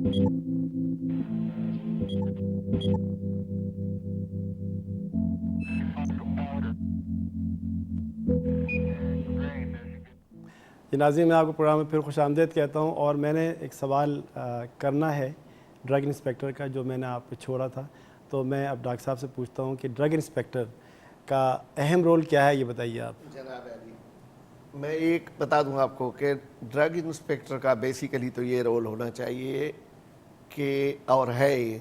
جی ناظرین، میں آپ کو پروگرام میں پھر خوش آمدید کہتا ہوں، اور میں نے ایک سوال کرنا ہے ڈرگ انسپیکٹر کا جو میں نے آپ پہ چھوڑا تھا. تو میں اب ڈاکٹر صاحب سے پوچھتا ہوں کہ ڈرگ انسپیکٹر کا اہم رول کیا ہے، یہ بتائیے آپ. جناب علی، میں ایک بتا دوں آپ کو کہ ڈرگ انسپیکٹر کا بیسیکلی تو یہ رول ہونا چاہیے کہ، اور ہے یہ،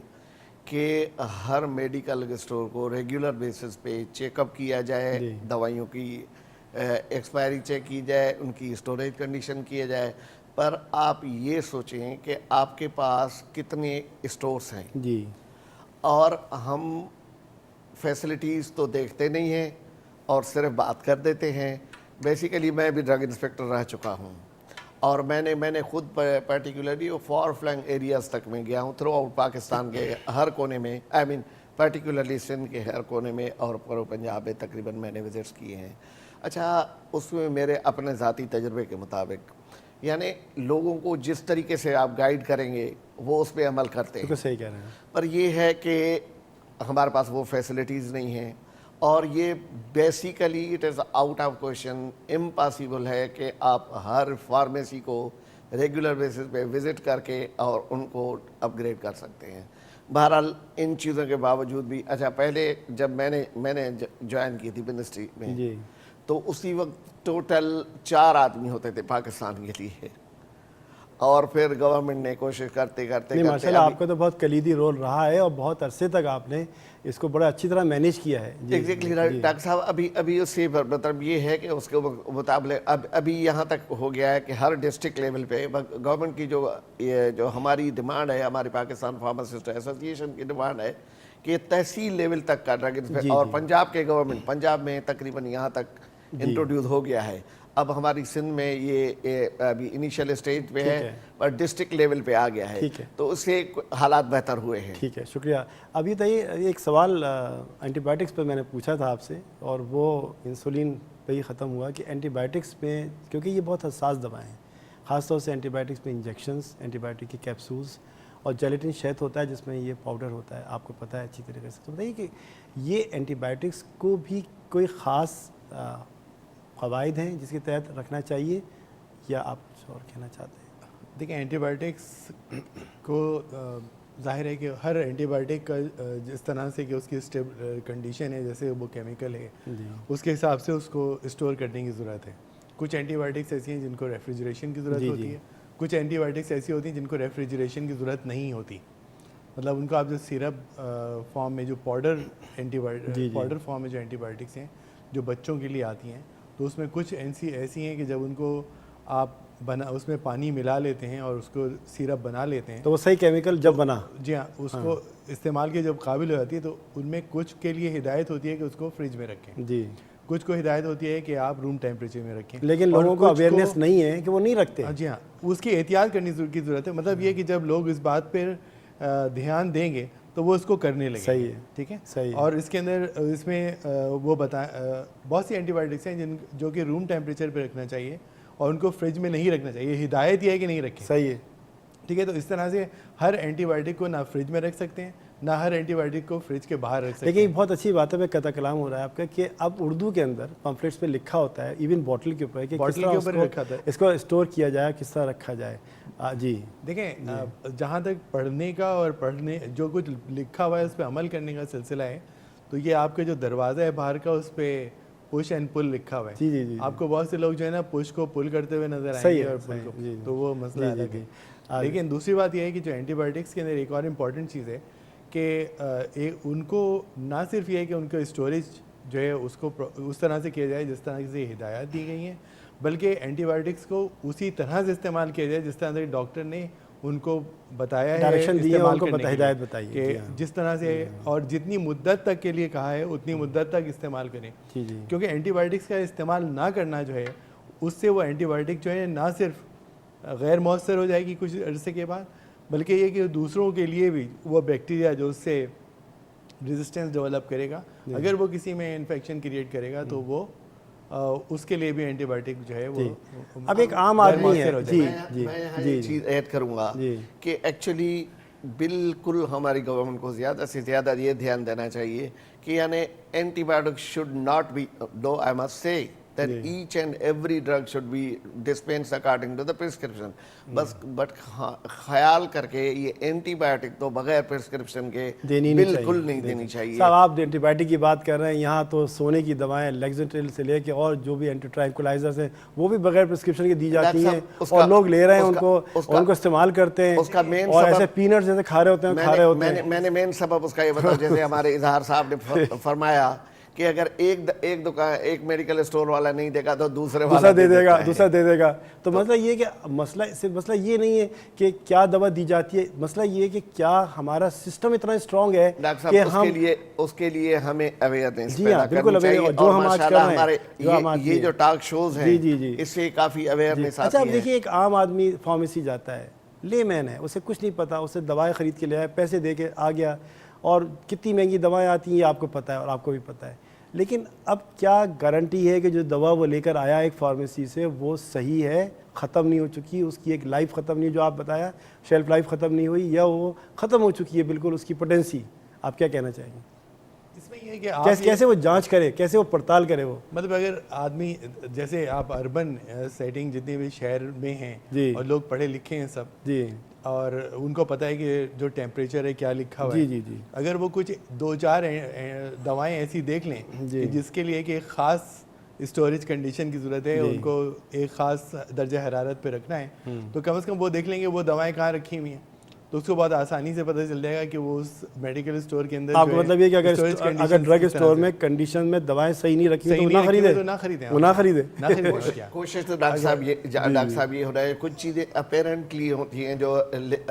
کہ ہر میڈیکل اسٹور کو ریگولر بیسس پہ چیک اپ کیا جائے، دوائیوں کی ایکسپائری چیک کی جائے، ان کی اسٹوریج کنڈیشن کیا جائے. پر آپ یہ سوچیں کہ آپ کے پاس کتنے اسٹورز ہیں، جی، اور ہم فیسلٹیز تو دیکھتے نہیں ہیں اور صرف بات کر دیتے ہیں. بیسیکلی میں بھی ڈرگ انسپیکٹر رہ چکا ہوں، اور میں نے خود پرٹیکولرلی فار فلنگ ایریاز تک میں گیا ہوں، تھرو آؤٹ پاکستان کے ہر کونے میں، پرٹیکولرلی سندھ کے ہر کونے میں، اور پنجاب میں تقریباً میں نے وزٹس کیے ہیں. اچھا، اس میں میرے اپنے ذاتی تجربے کے مطابق، یعنی لوگوں کو جس طریقے سے آپ گائیڈ کریں گے وہ اس پہ عمل کرتے ہیں. بالکل صحیح کہہ رہے ہیں. پر یہ ہے کہ ہمارے پاس وہ فیسلٹیز نہیں ہیں، اور یہ basically it is out of question, impossible ہے کہ آپ ہر فارمیسی کو ریگولر بیسس پہ وزٹ کر کے اور ان کو اپ گریڈ کر سکتے ہیں. بہرحال ان چیزوں کے باوجود بھی، اچھا پہلے جب میں نے جوائن کی تھی منسٹری میں، جی، تو اسی وقت ٹوٹل 4 آدمی ہوتے تھے پاکستان کے لیے، اور پھر گورنمنٹ نے کوشش کرتے کرتے نہیں ماشاءاللہ آپ کا تو بہت کلیدی رول رہا ہے، اور بہت عرصے تک آپ نے اس کو بڑا اچھی طرر مینیج کیا ہے. ایگزیکٹلی ڈاکٹر صاحب، ابھی اس سے مطلب یہ ہے کہ اس کے مطابق ابھی یہاں تک ہو گیا ہے کہ ہر ڈسٹرکٹ لیول پہ گورنمنٹ کی جو ہماری ڈیمانڈ ہے، ہماری پاکستان فارماسسٹ ایسوسی ایشن کی ڈیمانڈ ہے کہ تحصیل لیول تک کا ڈرگ انسپیکٹر، اور پنجاب کے گورنمنٹ، پنجاب میں تقریباً یہاں تک انٹروڈیوس ہو گیا ہے. اب ہماری سندھ میں یہ ابھی انیشیل اسٹیج پہ ہے، پر ڈسٹرکٹ لیول پہ آ گیا ہے، تو اس سے حالات بہتر ہوئے ہیں. ٹھیک ہے، شکریہ. اب یہ بتائیے، ایک سوال اینٹی بائیوٹکس پہ میں نے پوچھا تھا آپ سے، اور وہ انسولین پہ ہی ختم ہوا کہ اینٹی بائیوٹکس میں، کیونکہ یہ بہت حساس دوائیں ہیں، خاص طور سے اینٹی بائیوٹکس میں انجیکشنز، اینٹی بائیوٹک کی کیپسولز، اور جیلیٹن شہد ہوتا ہے جس میں یہ پاؤڈر ہوتا ہے، آپ کو پتہ ہے اچھی طریقے سے. تو بتائیے کہ یہ اینٹی بائیوٹکس کو بھی کوئی خاص قواعد ہیں جس کے تحت رکھنا چاہیے، یا آپ کچھ اور کہنا چاہتے ہیں؟ دیکھیں، اینٹی بائیوٹکس کو ظاہر ہے کہ ہر اینٹی بائیوٹک کا جس طرح سے کہ اس کی کنڈیشن ہے، جیسے وہ کیمیکل ہے، اس کے حساب سے اس کو اسٹور کرنے کی ضرورت ہے. کچھ اینٹی بائیوٹکس ایسی ہیں جن کو ریفریجریشن کی ضرورت ہوتی ہے، کچھ اینٹی بائیوٹکس ایسی ہوتی ہیں جن کو ریفریجریشن کی ضرورت نہیں ہوتی. مطلب ان کو آپ جو سیرپ فارم میں، جو پاؤڈر فارم میں جو اینٹی بائیوٹکس ہیں جو بچوں کے لیے آتی ہیں، تو اس میں کچھ ایسی ہیں کہ جب ان کو آپ اس میں پانی ملا لیتے ہیں اور اس کو سیرپ بنا لیتے ہیں، تو وہ صحیح کیمیکل جب بنا، جی ہاں، اس کو استعمال کے جب قابل ہو جاتی ہے، تو ان میں کچھ کے لیے ہدایت ہوتی ہے کہ اس کو فریج میں رکھیں، جی، کچھ کو ہدایت ہوتی ہے کہ آپ روم ٹیمپریچر میں رکھیں. لیکن لوگوں کو اویئرنیس نہیں ہے کہ وہ نہیں رکھتے. جی ہاں، اس کی احتیاط کرنے کی ضرورت ہے. مطلب یہ کہ جب لوگ اس بات پر دھیان دیں گے تو وہ اس کو کرنے لگیں. صحیح ہے، ٹھیک ہے. صحیح. اور اس کے اندر اس میں وہ بہت سی اینٹی بائیوٹکس ہیں جو کہ روم ٹیمپریچر پہ رکھنا چاہیے، اور ان کو فریج میں نہیں رکھنا چاہیے. ہدایت یہ ہے کہ نہیں رکھیں. صحیح ہے. ٹھیک ہے. تو اس طرح سے ہر اینٹی بائیوٹک کو نہ فریج میں رکھ سکتے ہیں، نہ ہر اینٹی بائیوٹک کو فریج کے باہر رکھ سکتے ہیں. لیکن بہت اچھی بات ہے، میں قطع کلام ہو رہا ہے آپ کا، کہ اب اردو کے اندر پمفلیٹس پہ لکھا ہوتا ہے، ایون بوٹل کے اوپر، کہ کس طرح اس کو اسٹور کیا جائے، کس طرح رکھا جائے. جی دیکھیں، جہاں تک پڑھنے کا اور جو کچھ لکھا ہوا ہے اس پہ عمل کرنے کا سلسلہ ہے، تو یہ آپ کا جو دروازہ ہے باہر کا، اس پہ پش اینڈ پل لکھا ہوا ہے. جی، آپ کو بہت سے لوگ جو ہے نا پش کو پل کرتے ہوئے نظر آئیں گے، اور پل کو، تو وہ مسئلہ الگ ہے. لیکن دوسری بات یہ ہے کہ جو اینٹی بائیوٹکس کے اندر ایک اور امپورٹنٹ چیز ہے کہ ان کو نہ صرف یہ ہے کہ ان کا اسٹوریج جو ہے اس کو اس طرح سے کیا جائے جس طرح سے ہدایات دی گئی ہیں، بلکہ اینٹی بائیوٹکس کو اسی طرح سے استعمال کیا جائے جس طرح سے ڈاکٹر نے ان کو بتایا ہے استعمال کرنے کی، ہدایت بتائی کہ جس طرح سے اور جتنی مدت تک کے لیے کہا ہے اتنی مدت تک استعمال کریں. کیونکہ اینٹی بائیوٹکس کا استعمال نہ کرنا جو ہے، اس سے وہ اینٹی بائیوٹک جو ہے نہ صرف غیر مؤثر ہو جائے گی کچھ عرصے کے بعد، بلکہ یہ کہ دوسروں کے لیے بھی وہ بیکٹیریا جو اس سے ریزسٹنس ڈیولپ کرے گا، اگر وہ کسی میں انفیکشن کریٹ کرے گا تو وہ اس کے لیے بھی اینٹی بایوٹک جو ہے وہ اب ایک عام آدمی ہے جی میں یہاں ایک چیز ایڈ کروں گا کہ ایکچولی بالکل ہماری گورنمنٹ کو زیادہ سے زیادہ یہ دھیان دینا چاہیے کہ یعنی antibiotic should not be do I must say that each and every drug should be dispensed according to the prescription بس بٹ خیال کر کے یہ اینٹی بایوٹک تو بغیر پرسکرپشن کے بالکل نہیں دینی چاہیے. صاحب آپ اینٹی بایوٹک کی بات کر رہے ہیں, یہاں تو سونے کی دوائیں لیگزنٹرل سے لے کے اور جو بھی اینٹی ٹرانکولائزرز ہیں وہ بھی بغیر پرسکرپشن کے دی جاتی ہیں اور لوگ لے رہے ہیں ان کو استعمال کرتے ہیں اور ایسے پینٹس جیسے کھا رہے ہوتے ہیں. میں نے مین سبب اس کا یہ بتایا, جیسے ہمارے اظہار صاحب نے فرمایا کہ اگر ایک دکان ایک میڈیکل اسٹور والا نہیں دے گا تو دوسرا دے دے گا. تو مسئلہ یہ کہ مسئلہ یہ نہیں ہے کہ کیا دوا دی جاتی ہے, مسئلہ یہ ہے کہ کیا ہمارا سسٹم اتنا اسٹرانگ ہے کہ ہم اس کے لیے ہمیں اویئرنیس جی ہاں بالکل اویئر جو ہم آج کر رہے ہیں یہ جو ٹاک شوز ہیں اس سے کافی اویئرنیس آتی ہے. اچھا اب دیکھیے ایک عام آدمی فارمیسی جاتا ہے, لے مین ہے, اسے کچھ نہیں پتا, اسے دوائیں خرید کے لے آیا, پیسے دے کے آ گیا اور کتنی مہنگی دوائیں آتی ہیں یہ آپ کو پتہ ہے اور آپ کو بھی پتہ ہے. لیکن اب کیا گارنٹی ہے کہ جو دوا وہ لے کر آیا ایک فارمیسی سے وہ صحیح ہے, ختم نہیں ہو چکی, اس کی ایک لائف ختم نہیں, جو آپ بتایا شیلف لائف ختم نہیں ہوئی, یا وہ ختم ہو چکی ہے بالکل اس کی پوٹینسی. آپ کیا کہنا چاہیں گے اس میں؟ یہ کہ کیسے وہ جانچ کرے, کیسے وہ پڑتال کرے وہ, مطلب اگر آدمی جیسے آپ اربن سیٹنگ جتنے بھی شہر میں ہیں اور لوگ پڑھے لکھے ہیں سب جی, اور ان کو پتہ ہے کہ جو ٹیمپریچر ہے کیا لکھا ہوا ہے, جی, اگر وہ کچھ 2-4 دوائیں ایسی دیکھ لیں کہ جس کے لیے کہ ایک خاص اسٹوریج کنڈیشن کی ضرورت ہے, ان کو ایک خاص درجہ حرارت پہ رکھنا ہے, تو کم از کم وہ دیکھ لیں گے وہ دوائیں کہاں رکھی ہوئی ہیں, تو اس کو بہت آسانی سے پتہ چل جائے گا کہ وہ اس میڈیکل اسٹور کے اندر. آپ کو مطلب یہ کہ اگر ڈرگ اسٹور میں کنڈیشن میں دوائیں صحیح نہیں رکھی تو نہ خریدے. کوشش تو ڈاکٹر صاحب یہ ہو رہا ہے, کچھ چیزیں اپیرنٹلی ہوتی ہیں جو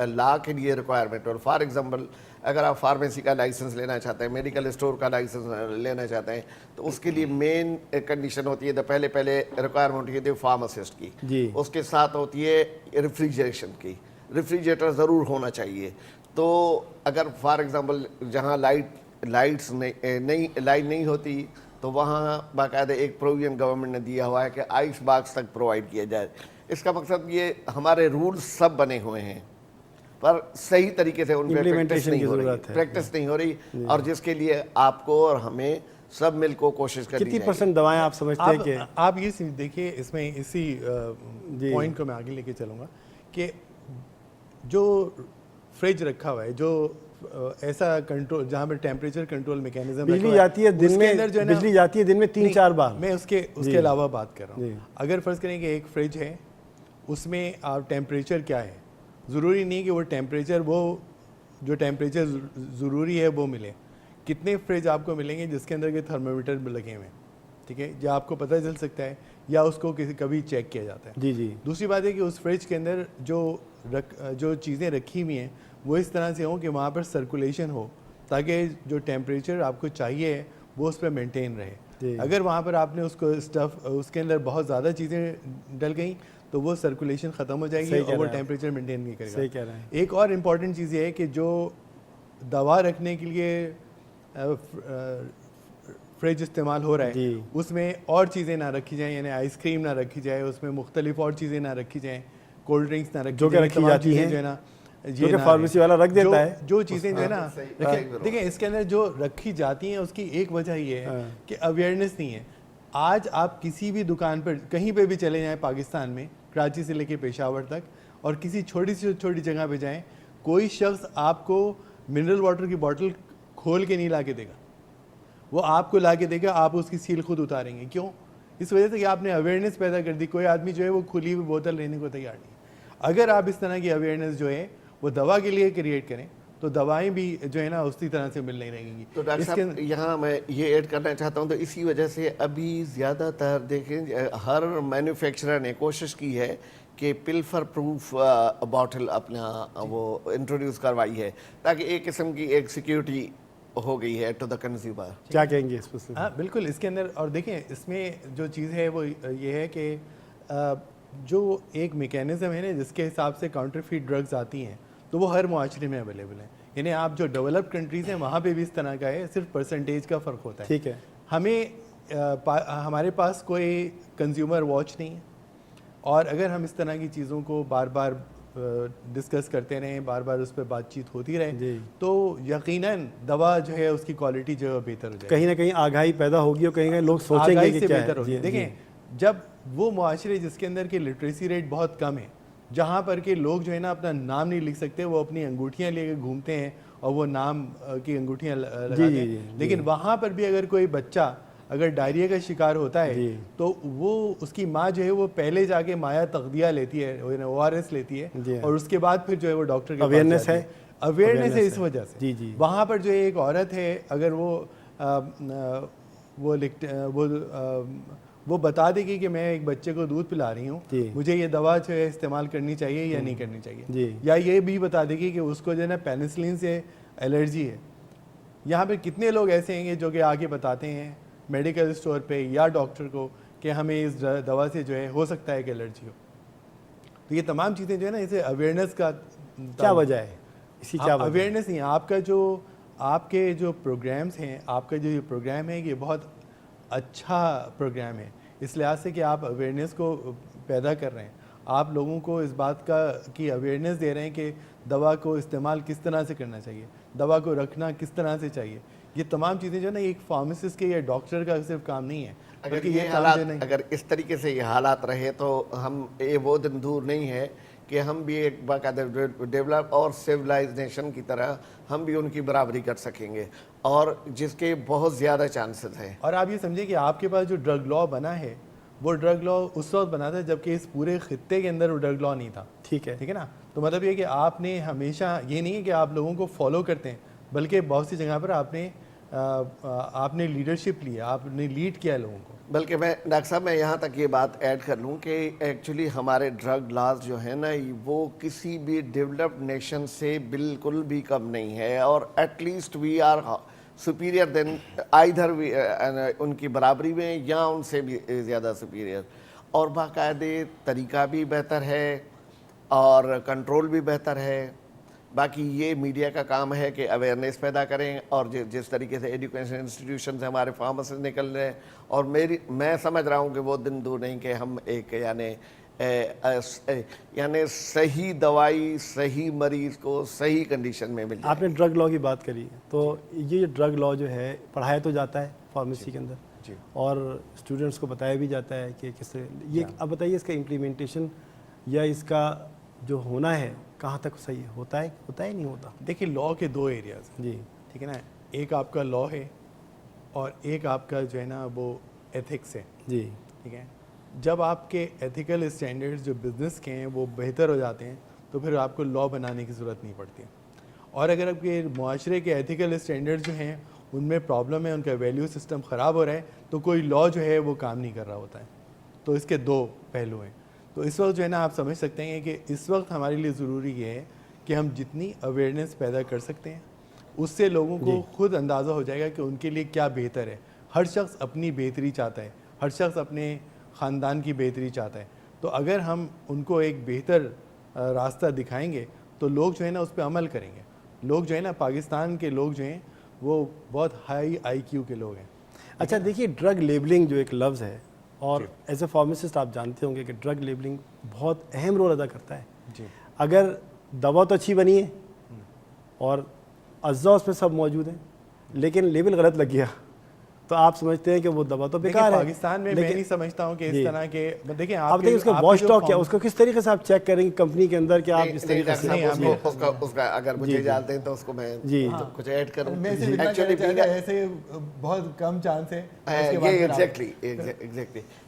لا کے لیے ریکوائرمنٹ, اور فار ایگزامپل اگر آپ فارمیسی کا لائسنس لینا چاہتے ہیں, میڈیکل اسٹور کا لائسنس لینا چاہتے ہیں, تو اس کے لیے مین کنڈیشن ہوتی ہے, پہلے ریکوائرمنٹ ہوتی ہے فارماسسٹ کی, اس کے ساتھ ہوتی ہے ریفریجریشن کی, ریفریجریٹر ضرور ہونا چاہیے. تو اگر فار ایگزامپل جہاں لائٹ نہیں ہوتی تو وہاں باقاعدہ ایک پروویژن گورنمنٹ نے دیا ہوا ہے کہ آئس باکس تک پرووائڈ کیا جائے. اس کا مقصد یہ ہمارے رولز سب بنے ہوئے ہیں پر صحیح طریقے سے ان پہ پریکٹس نہیں ہو رہی, اور جس کے لیے آپ کو اور ہمیں سب مل کو کوشش کرنی چاہیے. کتنی پرسنٹ دوائیں آپ سمجھتے ہیں کہ آپ یہ دیکھیے اس میں اسی پوائنٹ کو میں آگے لے کے چلوں گا کہ جو فریج رکھا ہوا ہے, جو ایسا کنٹرول جہاں پہ ٹیمپریچر کنٹرول میکینزم بجلی جاتی ہے دن میں 3-4 بار, میں اس کے علاوہ بات کر رہا ہوں. اگر فرض کریں کہ ایک فریج ہے, اس میں آپ ٹیمپریچر کیا ہے, ضروری نہیں کہ وہ ٹیمپریچر جو ٹیمپریچر ضروری ہے وہ ملے. کتنے فریج آپ کو ملیں گے جس کے اندر کے تھرمومیٹر لگے ہوئے ہیں, ٹھیک ہے, یا آپ کو پتہ چل سکتا ہے یا اس کو کبھی چیک کیا جاتا ہے. دوسری بات ہے کہ اس فریج کے اندر جو چیزیں رکھی ہوئی ہیں وہ اس طرح سے ہوں کہ وہاں پر سرکولیشن ہو, تاکہ جو ٹیمپریچر آپ کو چاہیے وہ اس پہ مینٹین رہے. اگر وہاں پر آپ نے اس کے اندر بہت زیادہ چیزیں ڈل گئیں تو وہ سرکولیشن ختم ہو جائے گی اور وہ ٹیمپریچر مینٹین نہیں کرے گا. ایک اور امپورٹنٹ چیز یہ ہے کہ جو دوا رکھنے کے لیے فریج استعمال ہو رہا ہے اس میں اور چیزیں نہ رکھی جائیں, یعنی آئس کریم نہ رکھی جائے, اس میں مختلف اور چیزیں نہ رکھی جائیں, کولڈ ڈرنکس نہ رکھی جاتی ہیں جو ہے نا, جو کہ فارمیسی والا رکھ دیتا ہے, جو چیزیں جو ہے نا دیکھیں اس کے اندر جو رکھی جاتی ہیں اس کی ایک وجہ یہ ہے کہ اویئرنیس نہیں ہے. آج آپ کسی بھی دکان پر کہیں پہ بھی چلے جائیں پاکستان میں, کراچی سے لے کے پشاور تک, اور کسی چھوٹی سے چھوٹی جگہ پہ جائیں, کوئی شخص آپ کو منرل واٹر کی بوٹل کھول کے نہیں لا کے دے گا, وہ آپ کو لا کے دے گا, آپ اس کی سیل خود اتاریں گے. کیوں؟ اس وجہ سے کہ آپ نے اویئرنیس پیدا کر دی. کوئی آدمی جو ہے وہ کھلی ہوئی بوتل لینے کو تیار نہیں. اگر آپ اس طرح کی اویئرنیس جو ہے وہ دوا کے لیے کریٹ کریں تو دوائیں بھی جو ہے نا اسی طرح سے مل نہیں رہیں گی. تو ڈاکٹر صاحب یہاں میں یہ ایڈ کرنا چاہتا ہوں, تو اسی وجہ سے ابھی زیادہ تر دیکھیں ہر مینوفیکچرر نے کوشش کی ہے کہ پلفر پروف باٹل اپنا وہ انٹروڈیوس کروائی ہے, تاکہ ایک قسم کی ایک سیکیورٹی ہو گئی ہے ٹو دا کنزیومر. کیا کہیں گے اس پر؟ ہاں بالکل, اس کے اندر اور دیکھیں اس میں جو چیز ہے وہ یہ ہے کہ جو ایک میکینزم ہے نا جس کے حساب سے کاؤنٹر فیٹ ڈرگز آتی ہیں تو وہ ہر معاشرے میں اویلیبل ہیں. یعنی آپ جو ڈیولپڈ کنٹریز ہیں وہاں پہ بھی اس طرح کا ہے, صرف پرسنٹیج کا فرق ہوتا ہے. ٹھیک ہے, ہمیں ہمارے پاس کوئی کنزیومر واچ نہیں ہے، اور اگر ہم اس طرح کی چیزوں کو بار بار ڈسکس کرتے رہیں، بار بار اس پہ بات چیت ہوتی رہے، تو یقیناً دوا جو ہے اس کی کوالٹی جو ہے بہتر ہو جائے گی، کہیں نہ کہیں آگاہی پیدا ہوگی اور کہیں نہ کہیں لوگ سوچیں گے کہ کیا بہتر ہوگی۔ دیکھیں جب وہ معاشرے جس کے اندر کہ لٹریسی ریٹ بہت کم ہے، جہاں پر کہ لوگ جو ہے نا اپنا نام نہیں لکھ سکتے، وہ اپنی انگوٹھیاں لے کے گھومتے ہیں اور وہ نام کی انگوٹھیاں لگاتے ہیں، لیکن وہاں پر بھی اگر کوئی بچہ اگر ڈائریا کا شکار ہوتا ہے تو وہ اس کی ماں جو ہے وہ پہلے جا کے مایا تغذیہ لیتی ہے، ORS لیتی ہے، اور اس کے بعد پھر جو ہے وہ ڈاکٹر کے اویئرنیس ہے، اویئرنیس ہے اس وجہ سے۔ وہاں پر جو ایک عورت ہے اگر وہ بتا دے گی کہ میں ایک بچے کو دودھ پلا رہی ہوں، مجھے یہ دوا جو ہے استعمال کرنی چاہیے یا نہیں کرنی چاہیے، یا یہ بھی بتا دے گی کہ اس کو جو ہے نا پینسلین سے الرجی ہے۔ یہاں پہ کتنے لوگ ایسے ہیں جو کہ آگے بتاتے ہیں میڈیکل اسٹور پہ یا ڈاکٹر کو کہ ہمیں اس دوا سے جو ہے ہو سکتا ہے کہ الرجی ہو۔ تو یہ تمام چیزیں جو ہے نا اسے اویئرنیس کا کیا وجہ ہے، اسی کیا وجہ اویئرنیس نہیں، آپ کے جو پروگرامز ہیں، آپ کا جو یہ پروگرام ہے یہ بہت اچھا پروگرام ہے، اس لحاظ سے کہ آپ اویئرنیس کو پیدا کر رہے ہیں، آپ لوگوں کو اس بات کی اویئرنیس دے رہے ہیں کہ دوا کو استعمال کس طرح سے کرنا چاہیے، دوا کو رکھنا کس طرح سے چاہیے۔ یہ تمام چیزیں جو ہے نا ایک فارماسسٹ کے یا ڈاکٹر کا صرف کام نہیں ہے، اگر یہ حالات اگر اس طریقے سے یہ حالات رہے تو ہم وہ دن دور نہیں ہے کہ ہم بھی ایک باقاعدہ ڈیولپ اور سویلائز نیشن کی طرح ہم بھی ان کی برابری کر سکیں گے، اور جس کے بہت زیادہ چانسز ہیں۔ اور آپ یہ سمجھیں کہ آپ کے پاس جو ڈرگ لا بنا ہے وہ ڈرگ لا اس وقت بنا تھا جبکہ اس پورے خطے کے اندر وہ ڈرگ لا نہیں تھا، ٹھیک ہے نا؟ تو مطلب یہ کہ آپ نے ہمیشہ یہ نہیں ہے کہ آپ لوگوں کو فالو کرتے ہیں، بلکہ بہت سی جگہ پر آپ نے لیڈرشپ لی، آپ نے لیڈ کیا لوگوں کو۔ بلکہ میں ڈاکٹر صاحب میں یہاں تک یہ بات ایڈ کر لوں کہ ایکچولی ہمارے ڈرگ لاز جو ہیں نا وہ کسی بھی ڈیولپڈ نیشن سے بالکل بھی کم نہیں ہے، اور at least we are superior than آئیدھر ان کی برابری میں یا ان سے بھی زیادہ سپیریئر، اور باقاعدہ طریقہ بھی بہتر ہے اور کنٹرول بھی بہتر ہے۔ باقی یہ میڈیا کا کام ہے کہ اویئرنیس پیدا کریں، اور جس طریقے سے ایجوکیشن انسٹیٹیوشن سے ہمارے فارماسسٹ نکل رہے ہیں، اور میں سمجھ رہا ہوں کہ وہ دن دور نہیں کہ ہم ایک یعنی صحیح دوائی صحیح مریض کو صحیح کنڈیشن میں مل جائے۔ آپ نے ڈرگ لا کی بات کری، تو یہ ڈرگ لا جو ہے پڑھایا تو جاتا ہے فارمیسی کے اندر، اور اسٹوڈنٹس کو بتایا بھی جاتا ہے کہ کس طرح یہ، اب بتائیے اس کا امپلیمنٹیشن یا اس کا جو ہونا ہے کہاں تک صحیح ہوتا ہے نہیں ہوتا؟ دیکھیے لا کے دو ایریاز ہیں، ٹھیک ہے نا، ایک آپ کا لا ہے اور ایک آپ کا جو ہے نا وہ ایتھکس ہے، ٹھیک ہے۔ جب آپ کے ایتھیکل اسٹینڈرڈز جو بزنس کے ہیں وہ بہتر ہو جاتے ہیں تو پھر آپ کو لا بنانے کی ضرورت نہیں پڑتی ہے، اور اگر آپ کے معاشرے کے ایتھیکل اسٹینڈرڈ جو ہیں ان میں پرابلم ہے، ان کا ویلیو سسٹم خراب ہو رہا ہے، تو کوئی لا جو ہے وہ کام نہیں کر رہا ہوتا ہے۔ تو اس کے دو پہلو ہیں۔ تو اس وقت جو ہے نا آپ سمجھ سکتے ہیں کہ اس وقت ہمارے لیے ضروری یہ ہے کہ ہم جتنی اویئرنیس پیدا کر سکتے ہیں اس سے لوگوں کو خود اندازہ ہو جائے گا کہ ان کے لیے کیا بہتر ہے۔ ہر شخص اپنی بہتری چاہتا ہے، ہر شخص اپنے خاندان کی بہتری چاہتا ہے، تو اگر ہم ان کو ایک بہتر راستہ دکھائیں گے تو لوگ جو ہے نا اس پہ عمل کریں گے۔ لوگ جو ہے نا پاکستان کے لوگ جو ہیں وہ بہت ہائی IQ کے لوگ ہیں۔ اچھا دیکھیے، ڈرگ لیبلنگ جو ایک لفظ ہے، اور ایز اے فارماسسٹ آپ جانتے ہوں گے کہ ڈرگ لیبلنگ بہت اہم رول ادا کرتا ہے۔ اگر دوا تو اچھی بنی ہے اور اجزاء اس میں سب موجود ہیں، لیکن لیبل غلط لگ گیا تو آپ سمجھتے ہیں کہ وہ دوا تو بیکار ہے۔ پاکستان میں میں نہیں سمجھتا ہوں کہ اس طرح کے، دیکھیں آپ دیکھیں اس کا واچ ڈاگ کیا، اس کو کس طریقے سے آپ چیک کریں گے کمپنی کے اندر کہ آپ اس طریقے سے اس کا اگر مجھے اجازت دیں تو اس کو میں کچھ ایڈ کروں۔ ایسے بہت کم چانس ہے،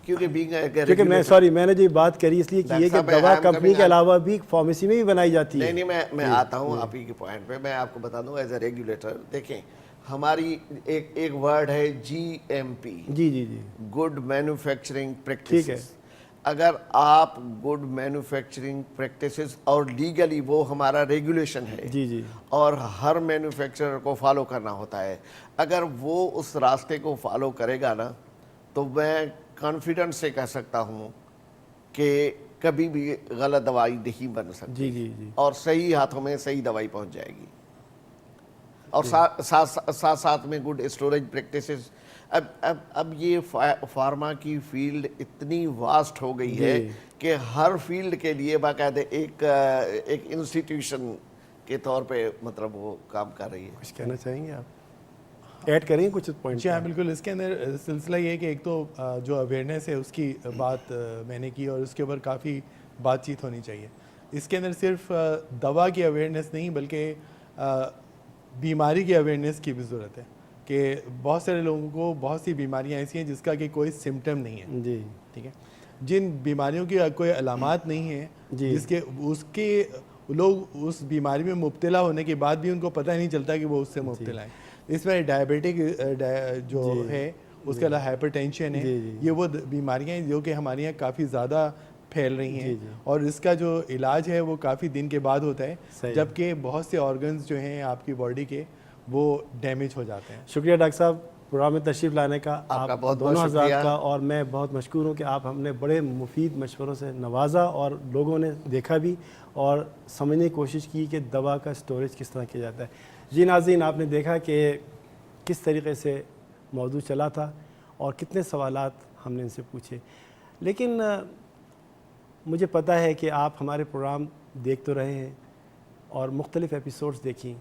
کیونکہ میں نے جو بات کری اس لیے کی ہے کہ دوا کمپنی کے علاوہ بھی فارمیسی میں بھی بنائی جاتی ہے۔ نہیں میں آتا ہوں آپ ہی کے پوائنٹ پہ، میں آپ کو بتا دوں ایز اے ریگولیٹر، دیکھیں ہماری ایک ورڈ ہے GMP، گڈ مینوفیکچرنگ پریکٹسز۔ اگر آپ گڈ مینوفیکچرنگ پریکٹسز، اور لیگلی وہ ہمارا ریگولیشن ہے اور ہر مینوفیکچرر کو فالو کرنا ہوتا ہے، اگر وہ اس راستے کو فالو کرے گا نا تو میں کانفیڈنس سے کہہ سکتا ہوں کہ کبھی بھی غلط دوائی نہیں بن سکتی، اور صحیح ہاتھوں میں صحیح دوائی پہنچ جائے گی۔ اور ساتھ ساتھ میں گڈ اسٹوریج پریکٹسز، اب یہ فارما کی فیلڈ اتنی واسٹ ہو گئی ہے کہ ہر فیلڈ کے لیے باقاعدہ ایک انسٹیٹیوشن کے طور پہ مطلب وہ کام کر رہی ہے. کچھ کہنا چاہیں گے آپ؟ ایڈ کریں کچھ پوائنٹ؟ جی ہاں بالکل. اس کے اندر سلسلہ یہ ہے کہ ایک تو جو اویئرنیس ہے اس کی بات میں نے کی اور اس کے اوپر کافی بات چیت ہونی چاہیے. اس کے اندر صرف دوا کی اویئرنیس نہیں بلکہ بیماری کی اویئرنیس کی بھی ضرورت ہے کہ بہت سارے لوگوں کو بہت سی بیماریاں ایسی ہیں جس کا کہ کوئی سمٹم نہیں ہے. جی ٹھیک ہے. جن بیماریوں کی کوئی علامات نہیں ہیں جس کے اس کے لوگ اس بیماری میں مبتلا ہونے کے بعد بھی ان کو پتہ نہیں چلتا کہ وہ اس سے مبتلا ہیں. اس میں ڈائبیٹک جو ہے اس کے علاوہ ہائپر ٹینشن ہے, یہ وہ بیماریاں ہیں جو کہ ہمارے یہاں کافی زیادہ پھیل رہی ہیں اور اس کا جو علاج ہے وہ کافی دن کے بعد ہوتا ہے جبکہ بہت سے آرگنز جو ہیں آپ کی باڈی کے وہ ڈیمیج ہو جاتے ہیں. شکریہ ڈاکٹر صاحب پروگرام میں تشریف لانے کا, آپ کا بہت دونوں بہت حضرات شکریہ کا, اور میں بہت مشکور ہوں کہ آپ ہم نے بڑے مفید مشوروں سے نوازا اور لوگوں نے دیکھا بھی اور سمجھنے کی کوشش کی کہ دوا کا اسٹوریج کس طرح کیا جاتا ہے. جی ناظرین, آپ نے دیکھا کہ کس طریقے سے موضوع چلا تھا اور کتنے سوالات ہم نے ان سے پوچھے, لیکن مجھے پتہ ہے کہ آپ ہمارے پروگرام دیکھ تو رہے ہیں اور مختلف ایپیسوڈز دیکھیں,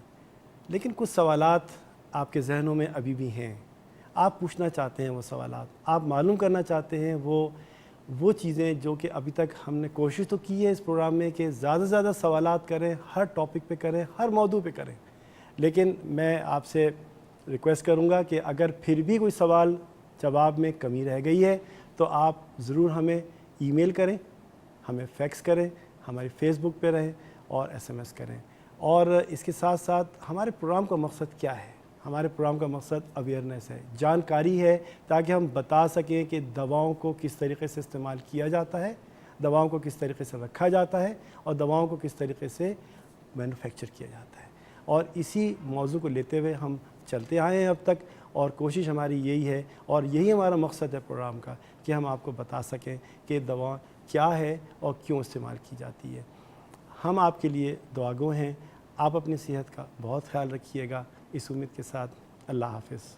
لیکن کچھ سوالات آپ کے ذہنوں میں ابھی بھی ہیں. آپ پوچھنا چاہتے ہیں وہ سوالات, آپ معلوم کرنا چاہتے ہیں وہ چیزیں جو کہ ابھی تک ہم نے کوشش تو کی ہے اس پروگرام میں کہ زیادہ سے زیادہ سوالات کریں, ہر ٹاپک پہ کریں, ہر موضوع پہ کریں. لیکن میں آپ سے ریکویسٹ کروں گا کہ اگر پھر بھی کوئی سوال جواب میں کمی رہ گئی ہے تو آپ ضرور ہمیں ای میل کریں, ہمیں فیکس کریں, ہماری فیس بک پہ رہیں اور ایس ایم ایس کریں. اور اس کے ساتھ ساتھ ہمارے پروگرام کا مقصد کیا ہے؟ ہمارے پروگرام کا مقصد اویئرنیس ہے, جانکاری ہے, تاکہ ہم بتا سکیں کہ دواؤں کو کس طریقے سے استعمال کیا جاتا ہے, دواؤں کو کس طریقے سے رکھا جاتا ہے اور دواؤں کو کس طریقے سے مینوفیکچر کیا جاتا ہے. اور اسی موضوع کو لیتے ہوئے ہم چلتے آئے ہیں اب تک, اور کوشش ہماری یہی ہے اور یہی ہمارا مقصد ہے پروگرام کا کہ ہم آپ کو بتا سکیں کہ دوا کیا ہے اور کیوں استعمال کی جاتی ہے. ہم آپ کے لیے دعاگو ہیں. آپ اپنی صحت کا بہت خیال رکھیے گا, اس امید کے ساتھ اللہ حافظ.